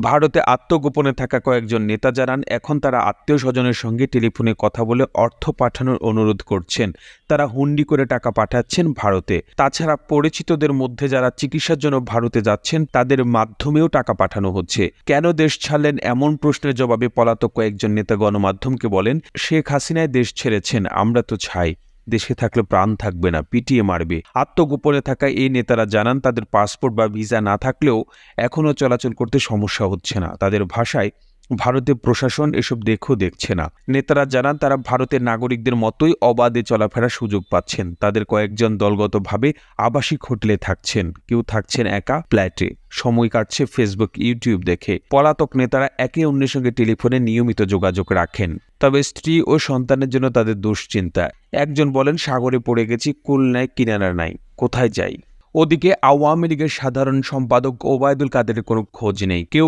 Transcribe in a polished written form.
ভারতে আত্মগোপনে থাকা কয়েকজন নেতা জানান এখন তারা আত্মীয়-স্বজনের সঙ্গে টেলিফোনে কথা বলে অর্থ পাঠানোর অনুরোধ করছেন। তারা হুন্ডি করে টাকা পাঠাচ্ছেন ভারতে। তাছাড়া পরিচিতদের মধ্যে যারা চিকিৎসার জন্য ভারতে যাচ্ছেন তাদের মাধ্যমেও টাকা পাঠানো হচ্ছে। কেন দেশ ছাড়লেন এমন প্রশ্নের জবাবে পলাতক কয়েকজন নেতা গণমাধ্যমকে বলেন, শেখ হাসিনাই দেশ ছেড়েছেন, আমরা তো চাই। দেশে থাকলে প্রাণ থাকবে না, পিটিয়ে মারবে। আত্মগোপনে থাকা এই নেতারা জানান তাদের পাসপোর্ট বা ভিসা না থাকলেও এখনও চলাচল করতে সমস্যা হচ্ছে না। তাদের ভাষায় ভারতের প্রশাসন এসব দেখছে না। নেতারা জানান তারা ভারতের নাগরিকদের মতোই অবাধে চলাফেরার সুযোগ পাচ্ছেন। তাদের কয়েকজন দলগতভাবে আবাসিক হোটেলে থাকছেন, কেউ থাকছেন একা ফ্ল্যাটে, সময় কাটছে ফেসবুক ইউটিউব দেখে। পলাতক নেতারা একে অন্যের সঙ্গে টেলিফোনে নিয়মিত যোগাযোগ রাখেন, তবে স্ত্রী ও সন্তানের জন্য তাদের দুশ্চিন্তা। একজন বলেন, সাগরে পড়ে গেছি, কুল নাই কিনারা নাই, কোথায় যাই। ওদিকে আওয়ামী লীগের সাধারণ সম্পাদক ওবায়দুল কাদেরের কোনো খোঁজ নেই। কেউ